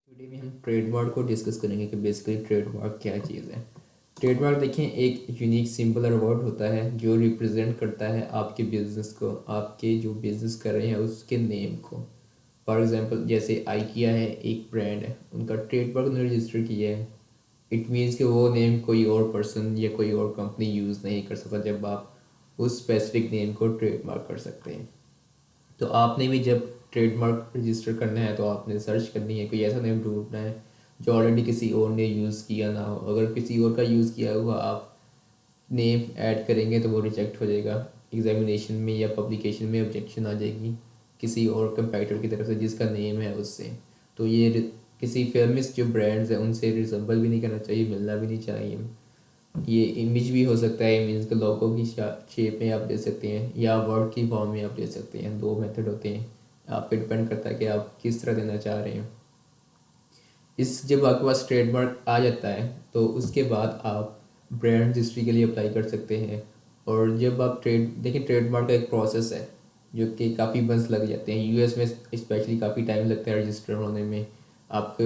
Today में हम trademark को डिस्कस करेंगे कि बेसिकली ट्रेडमार्क क्या चीज़ है। ट्रेडमार्क देखें एक यूनिक सिंबल और वर्ड होता है जो रिप्रेजेंट करता है आपके बिजनेस को, आपके जो बिजनेस कर रहे हैं उसके नेम को। फॉर एग्जांपल जैसे आइकिया है, एक ब्रांड है, उनका ट्रेडमार्क उन्होंने रजिस्टर किया है। इट मीन्स कि वो नेम कोई और पर्सन या कोई और कंपनी यूज़ नहीं कर सकता जब आप उस स्पेसिफिक नेम को ट्रेडमार्क कर सकते हैं। तो आपने भी जब ट्रेडमार्क रजिस्टर करना है तो आपने सर्च करनी है, कोई ऐसा नेम ढूंढना है जो ऑलरेडी किसी और ने यूज़ किया ना हो। अगर किसी और का यूज़ किया हुआ आप नेम ऐड करेंगे तो वो रिजेक्ट हो जाएगा एग्जामिनेशन में या पब्लिकेशन में ऑब्जेक्शन आ जाएगी किसी और कंपैटिटर की तरफ से जिसका नेम है उससे। तो ये किसी फेमस जो ब्रांड्स हैं उनसे रिजेंबल भी नहीं करना चाहिए, मिलना भी नहीं चाहिए। ये इमेज भी हो सकता है, मीन्स के लोगों की शेप में आप दे सकते हैं या वर्ड की फॉर्म में आप दे सकते हैं। दो मेथड होते हैं, आप पे डिपेंड करता है कि आप किस तरह देना चाह रहे हैं। इस जब आपके पास ट्रेडमार्क आ जाता है तो उसके बाद आप ब्रांड रजिस्ट्री के लिए अप्लाई कर सकते हैं। और जब आप देखिए ट्रेडमार्क का एक प्रोसेस है जो कि काफ़ी मंथ्स लग जाते हैं। यूएस में स्पेशली काफ़ी टाइम लगता है रजिस्टर होने में, आपको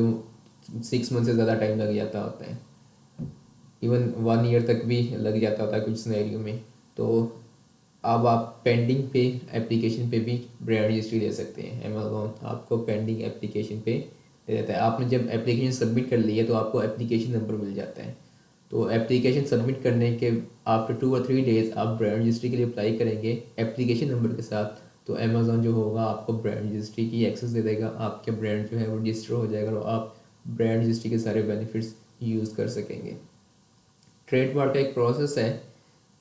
6 मंथ से ज़्यादा टाइम लग जाता होता है, इवन 1 ईयर तक भी लग जाता था कुछ सिनेरियो में। तो अब आप पेंडिंग पे एप्लीकेशन पे भी ब्रांड रजिस्ट्री दे सकते हैं। अमेज़ॉन आपको पेंडिंग एप्लीकेशन पे दे देता है। आपने जब एप्लीकेशन सबमिट कर ली है तो आपको एप्लीकेशन नंबर मिल जाता है। तो एप्लीकेशन सबमिट करने के आफ्टर 2 और 3 डेज आप ब्रांड रजिस्ट्री के लिए अप्लाई करेंगे एप्लीकेशन नंबर के साथ। तो अमेज़ॉन जो होगा आपको ब्रांड रजिस्ट्री की एक्सेस दे देगा, आपके ब्रांड जो है वो रजिस्टर हो जाएगा और आप ब्रांड रजिस्ट्री के सारे बेनिफिट्स यूज़ कर सकेंगे। ट्रेडमार्क का एक प्रोसेस है।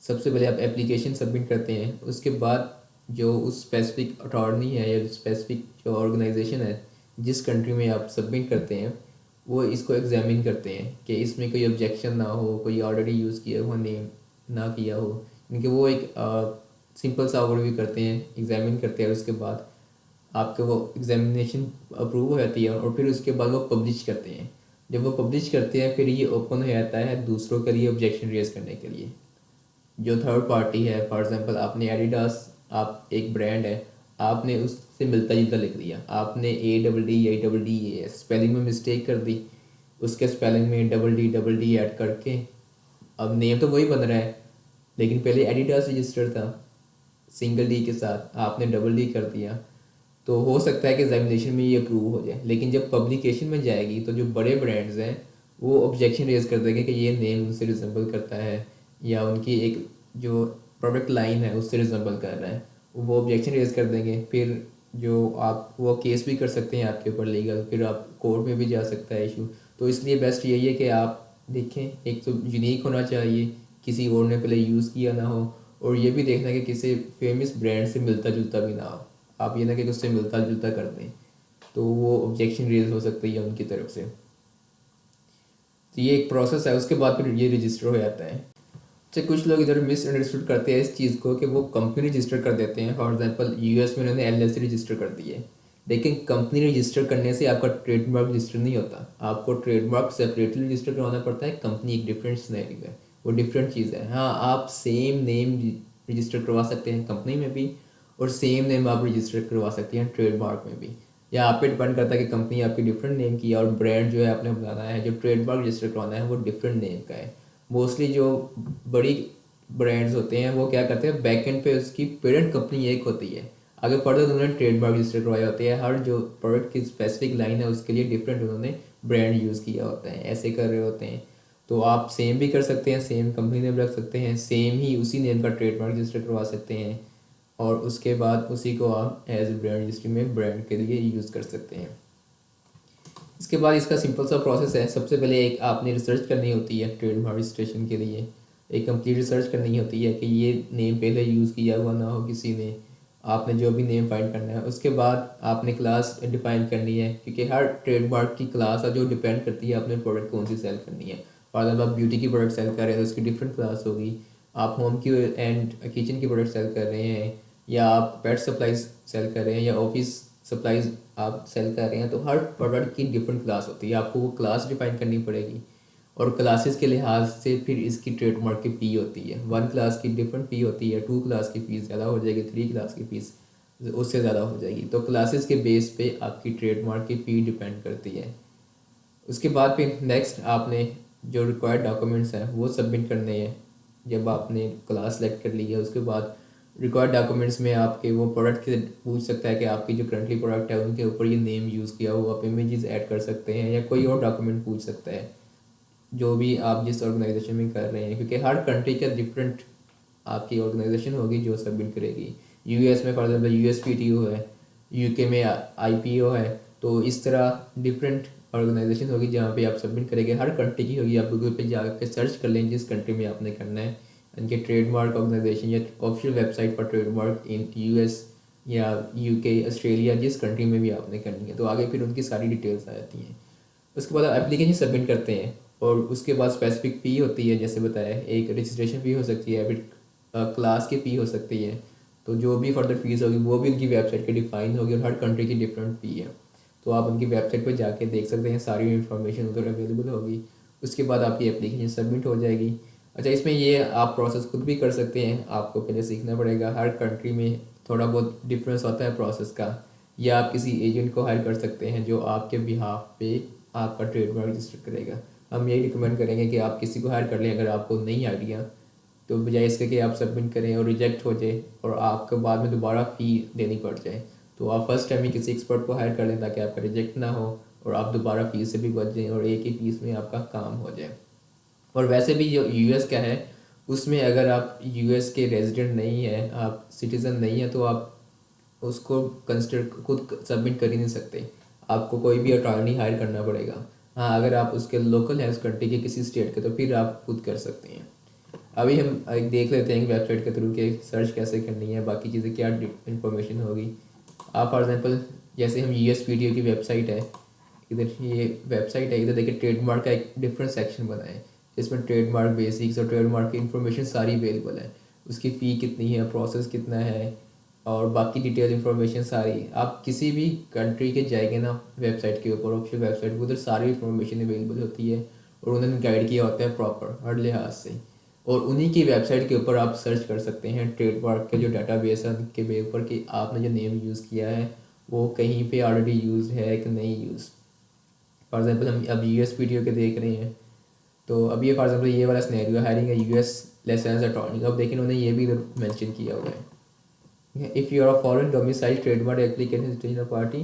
सबसे पहले आप एप्लीकेशन सबमिट करते हैं, उसके बाद जो उस स्पेसिफिक अटॉर्नी है या स्पेसिफिक जो ऑर्गेनाइजेशन है जिस कंट्री में आप सबमिट करते हैं वो इसको एग्जामिन करते हैं कि इसमें कोई ऑब्जेक्शन ना हो, कोई ऑलरेडी यूज़ किया हुआ नेम ना किया हो। क्योंकि वो एक सिंपल सा ओवरव्यू करते हैं, एग्जामिन करते हैं। उसके बाद आपके वो एग्जामिनेशन अप्रूव हो जाती है और फिर उसके बाद वो पब्लिश करते हैं। जब वो पब्लिश करते हैं फिर ये ओपन हो जाता है दूसरों के लिए ऑब्जेक्शन रेज करने के लिए। जो थर्ड पार्टी है, फॉर एग्जांपल आपने एडिडास, आप एक ब्रांड है, आपने उससे मिलता जुलता लिख दिया, आपने ADD स्पेलिंग में मिस्टेक कर दी, उसके स्पेलिंग में डबल डी ऐड करके अब नेम तो वही बन रहा है लेकिन पहले एडिडास रजिस्टर था सिंगल डी के साथ, आपने डबल डी कर दिया। तो हो सकता है कि एग्जामिनेशन में ये अप्रूव हो जाए, लेकिन जब पब्लिकेशन में जाएगी तो जो बड़े ब्रांड्स हैं वो ऑब्जेक्शन रेज कर देंगे कि ये नेम उनसे रिजेंबल करता है या उनकी एक जो प्रोडक्ट लाइन है उससे रिजेंबल कर रहा है। वो ऑब्जेक्शन रेज कर देंगे। फिर जो आप वो केस भी कर सकते हैं आपके ऊपर लीगल, फिर आप कोर्ट में भी जा सकता है इशू। तो इसलिए बेस्ट यही है कि आप देखें, एक तो यूनिक होना चाहिए, किसी और ने पहले यूज़ किया ना हो, और ये भी देखना कि किसी फेमस ब्रांड से मिलता जुलता भी ना हो। आप ये ना कि उससे मिलता जुलता कर दें तो वो ऑब्जेक्शन रेज हो सकती है उनकी तरफ से। तो ये एक प्रोसेस है, उसके बाद फिर ये रजिस्टर हो जाता है। अच्छा, कुछ लोग इधर मिसअंडरस्टूड करते हैं इस चीज़ को कि वो कंपनी रजिस्टर कर देते हैं। फॉर एग्जांपल यूएस में उन्होंने LLC रजिस्टर कर दी है, लेकिन कंपनी रजिस्टर करने से आपका ट्रेडमार्क रजिस्टर नहीं होता। आपको ट्रेडमार्क सेपरेटली रजिस्टर करवाना पड़ता है। कंपनी एक डिफरेंट सिनेरियो है, वो डिफरेंट चीज़ है। हाँ, आप सेम नेम रजिस्टर करवा सकते हैं कंपनी में भी और सेम नेम आप रजिस्टर करवा सकते हैं ट्रेडमार्क में भी। या आप पे डिपेंड करता है कि कंपनी आपकी डिफरेंट नेम की है और ब्रांड जो है आपने बनाना है, जो ट्रेडमार्क रजिस्टर करवाना है वो डिफरेंट नेम का है। मोस्टली जो बड़ी ब्रांड्स होते हैं वो क्या करते हैं, बैक एंड पे उसकी पेरेंट कंपनी एक होती है, आगे फर्दर उन्होंने ट्रेडमार्क रजिस्टर करवाए होते हैं। हर जो प्रोडक्ट की स्पेसिफिक लाइन है उसके लिए डिफरेंट उन्होंने ब्रांड यूज़ किया होता है, ऐसे कर रहे होते हैं। तो आप सेम भी कर सकते हैं, सेम कंपनी नेम रख सकते हैं, सेम ही उसी नेम का ट्रेडमार्क रजिस्टर करवा सकते हैं और उसके बाद उसी को आप एज ब्रांड रजिस्ट्री में ब्रांड के लिए यूज़ कर सकते हैं। इसके बाद इसका सिंपल सा प्रोसेस है। सबसे पहले एक आपने रिसर्च करनी होती है ट्रेडमार्क रजिस्ट्रेशन के लिए, एक कंप्लीट रिसर्च करनी होती है कि ये नेम पहले यूज़ किया हुआ ना हो किसी ने। आपने जो भी नेम फाइंड करना है, उसके बाद आपने क्लास डिफाइन करनी है, क्योंकि हर ट्रेडमार्क की क्लास है जो डिपेंड करती है आपने प्रोडक्ट कौन सी सेल करनी है। फॉर एग्जाम्पल आप ब्यूटी की प्रोडक्ट सेल कर रहे हैं तो उसकी डिफरेंट क्लास होगी। आप होम की एंड किचन की प्रोडक्ट सेल कर रहे हैं या आप पेट सप्लाईज सेल कर रहे हैं या ऑफिस सप्लाईज आप सेल कर रहे हैं, तो हर प्रोडक्ट की डिफरेंट क्लास होती है। आपको वो क्लास डिफाइन करनी पड़ेगी और क्लासेस के लिहाज से फिर इसकी ट्रेडमार्क की फ़ी होती है। 1 क्लास की डिफरेंट फ़ी होती है, 2 क्लास की फ़ीस ज़्यादा हो जाएगी, 3 क्लास की फ़ीस उससे ज़्यादा हो जाएगी। तो क्लासेस के बेस पे आपकी ट्रेडमार्क की फ़ी डिपेंड करती है। उसके बाद फिर नेक्स्ट आपने जो रिक्वायर्ड डॉक्यूमेंट्स हैं वो सबमिट करने हैं। जब आपने क्लास सेलेक्ट कर ली है उसके बाद रिक्वायर्ड डॉक्यूमेंट्स में आपके वो प्रोडक्ट के पूछ सकता है कि आपकी जो करंटली प्रोडक्ट है उनके ऊपर ये नेम यूज़ किया हो, आप इमेजेस ऐड कर सकते हैं या कोई और डॉक्यूमेंट पूछ सकता है जो भी आप जिस ऑर्गेनाइजेशन में कर रहे हैं, क्योंकि हर कंट्री का डिफरेंट आपकी ऑर्गेनाइजेशन होगी जो सबमिट करेगी। यूएस में फॉर एग्जाम्पल यूएसपीटीओ है, यूके में आईपीओ है, तो इस तरह डिफरेंट ऑर्गेनाइजेशन होगी जहाँ पे आप सबमिट करेंगे। हर कंट्री की होगी, आप गूगल पे जाकर सर्च कर लें जिस कंट्री में आपने करना है। इनके ट्रेडमार्क ऑर्गेनाइजेशन या ऑफिशियल वेबसाइट पर ट्रेडमार्क इन यूएस या यूके, ऑस्ट्रेलिया, जिस कंट्री में भी आपने करनी है, तो आगे फिर उनकी सारी डिटेल्स आ जाती हैं। उसके बाद आप एप्लीकेशन सबमिट करते हैं और उसके बाद स्पेसिफिक फ़ी होती है, जैसे बताया एक रजिस्ट्रेशन फ़ी हो सकती है, फिर क्लास की फ़ी हो सकती है। तो जो भी फर्दर फीस होगी वो भी उनकी वेबसाइट पे डिफाइन होगी और हर कंट्री की डिफरेंट फ़ी है। तो आप उनकी वेबसाइट पर जाके देख सकते हैं, सारी इन्फॉर्मेशन उधर अवेलेबल होगी। उसके बाद आपकी एप्लीकेशन सबमिट हो जाएगी। अच्छा, इसमें ये आप प्रोसेस खुद भी कर सकते हैं, आपको पहले सीखना पड़ेगा। हर कंट्री में थोड़ा बहुत डिफरेंस होता है प्रोसेस का, या आप किसी एजेंट को हायर कर सकते हैं जो आपके बिहाफ पे आपका ट्रेडमार्क रजिस्टर करेगा। हम यही रिकमेंड करेंगे कि आप किसी को हायर कर लें अगर आपको नहीं आइडिया, तो बजाय इसके कि आप सबमिट करें और रिजेक्ट हो जाए और आपको बाद में दोबारा फ़ी देनी पड़ जाए, तो आप फर्स्ट टाइम ही किसी एक्सपर्ट को हायर कर लें ताकि आपका रिजेक्ट ना हो और आप दोबारा फ़ीस से भी बच जाएँ और एक ही फीस में आपका काम हो जाए। और वैसे भी जो यूएस का है उसमें अगर आप यूएस के रेजिडेंट नहीं हैं, आप सिटीज़न नहीं हैं, तो आप उसको कंसिडर खुद सबमिट कर ही नहीं सकते। आपको कोई भी अटॉर्नी हायर करना पड़ेगा। हाँ, अगर आप उसके लोकल हैं उस कंट्री के किसी स्टेट के, तो फिर आप खुद कर सकते हैं। अभी हम एक देख लेते हैं कि वेबसाइट के थ्रू के सर्च कैसे करनी है, बाकी चीज़ें क्या इन्फॉर्मेशन होगी। आप फॉर एग्जांपल जैसे हम यूएसपीटीओ की वेबसाइट है, इधर ये वेबसाइट है, इधर देखिए ट्रेडमार्क का एक डिफरेंट सेक्शन बना है जिसमें ट्रेडमार्क बेसिक्स और ट्रेडमार्क की इन्फॉर्मेशन सारी अवेलेबल है। उसकी फ़ी कितनी है, प्रोसेस कितना है और बाकी डिटेल इन्फॉर्मेशन सारी। आप किसी भी कंट्री के जाएंगे ना वेबसाइट के ऊपर, ऑफिशियल वेबसाइट पर, उधर सारी इन्फॉर्मेशन अवेलेबल होती है और उन्होंने गाइड किया होता है प्रॉपर हर लिहाज से। और उन्हीं की वेबसाइट के ऊपर आप सर्च कर सकते हैं ट्रेडमार्क के जो डाटाबेस है उनके ऊपर कि आपने जो नेम यूज़ किया है वो कहीं पे ऑलरेडी यूज़ है कि नहीं यूज़। फॉर एग्जांपल हम अब यूएसपीटीओ के देख रहे हैं, तो अब ये फॉर एग्जांपल ये वाला सिनेरियो हायरिंग है यूएस लाइसेंस अटॉर्नी, अब देखिए उन्होंने ये भी इधर मेंशन किया हुआ है। If you are a foreign domicile trademark application citizen of party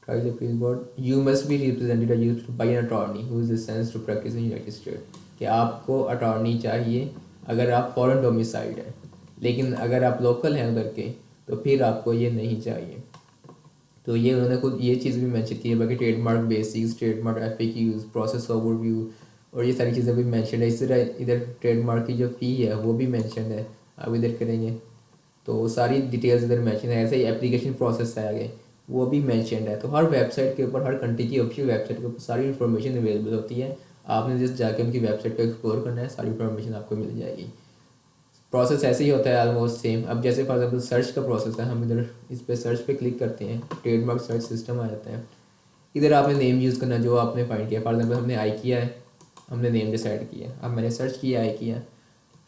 try the appeal board, you must be represented or used by an attorney who is licensed to practice in United States। कि आपको attorney चाहिए अगर आप foreign domiciled हैं, लेकिन अगर आप local हैं उधर के तो फिर आपको ये नहीं चाहिए। तो ये उन्होंने खुद ये चीज़ भी मेंशन की है। बाकी trademark basics, trademark FAQs, process overview और ये सारी चीज़ें भी मेंशन है। इस तरह इधर ट्रेडमार्क की जो फ़ी है वो भी मेंशन है, आप इधर करेंगे तो सारी डिटेल्स इधर मेंशन है। ऐसे ही एप्लीकेशन प्रोसेस है आगे वो भी मेंशनड है। तो हर वेबसाइट के ऊपर, हर कंट्री की ऑफिशियल वेबसाइट के ऊपर सारी इन्फॉर्मेशन अवेलेबल होती है। आपने जस्ट जाके उनकी वेबसाइट को एक्सप्लोर करना है, सारी इन्फॉर्मेशन आपको मिल जाएगी। प्रोसेस ऐसे ही होता है ऑलमोस्ट सेम। अब जैसे फॉर एग्जांपल सर्च का प्रोसेस है, हम इधर इस पर सर्च पे क्लिक करते हैं, ट्रेडमार्क सर्च सिस्टम आ जाता है। इधर आपने नेम यूज़ करना जो आपने फाइंड किया। फॉर एग्जांपल हमने आई किया है, हमने नेम डिसाइड किया, अब मैंने सर्च किया आई किया।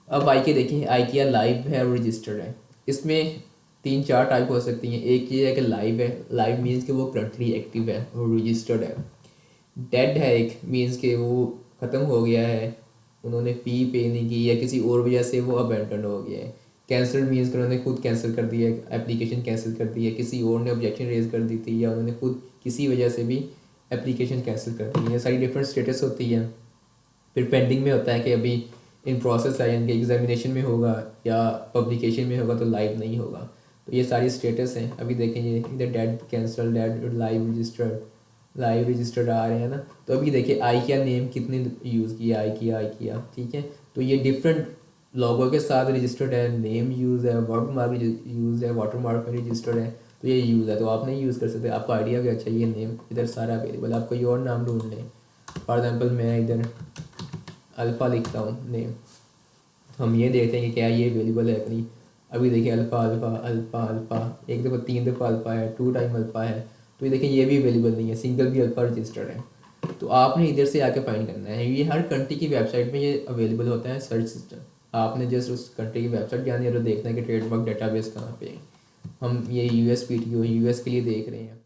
अब आई के देखिए, आई किया लाइव है और रजिस्टर्ड है। इसमें 3-4 टाइप हो सकती हैं। एक ये है कि लाइव है, लाइव मीन्स कि वो करंटली एक्टिव है, और रजिस्टर्ड है। डेड है एक, मीन्स कि वो ख़त्म हो गया है, उन्होंने फ़ी पे नहीं की या किसी और वजह से वो अबेंडन हो गया है। कैंसिल मीन्स कि उन्होंने खुद कैंसिल कर दिया, एप्लीकेशन कैंसिल कर दी है, किसी और ने ऑब्जेक्शन रेज कर दी थी या उन्होंने खुद किसी वजह से भी एप्लीकेशन कैंसिल कर दी है। सारी डिफरेंट स्टेटस होती है। फिर पेंडिंग में होता है कि अभी इन प्रोसेस है, यानी कि एग्जामिनेशन में होगा या पब्लिकेशन में होगा तो लाइव नहीं होगा। तो ये सारी स्टेटस हैं। अभी देखेंगे इधर dead, cancel, dead, live registered आ रहे हैं ना। तो अभी देखिए आई किया नेम कितने यूज़ किया, आई किया, ठीक है। तो ये डिफरेंट लोगों के साथ रजिस्टर्ड है, नेम यूज़ है, वाटरमार्क यूज़ है, वाटरमार्क में रजिस्टर्ड है, तो ये यूज़ है। तो आप नहीं यूज़ कर सकते, आपको आइडिया भी अच्छा, ये नेम इधर सारा अवेलेबल, आप कोई और नाम ढूंढ लें। फॉर एग्जाम्पल मैं इधर अल्फ़ा लिखता हूँ नेम, हम ये देखते हैं कि क्या ये अवेलेबल है कि नहीं। अभी देखिए अल्फ़ा अल्फ़ा अल्फ़ा अल्फ़ा, एक दफ़ा 3 दफ़ा अल्फ़ा है, 2 टाइम अल्फ़ा है, तो ये देखिए ये भी अवेलेबल नहीं है, सिंगल भी अल्फ़ा रजिस्टर्ड है। तो आपने इधर से आके फाइंड करना है। ये हर कंट्री की वेबसाइट में ये अवेलेबल होता है सर्च सिस्टम। आपने जस्ट उस कंट्री की वेबसाइट जानी है और देखना है कि ट्रेडमार्क डेटाबेस कहाँ पे है। हम ये यूएस के लिए देख रहे हैं।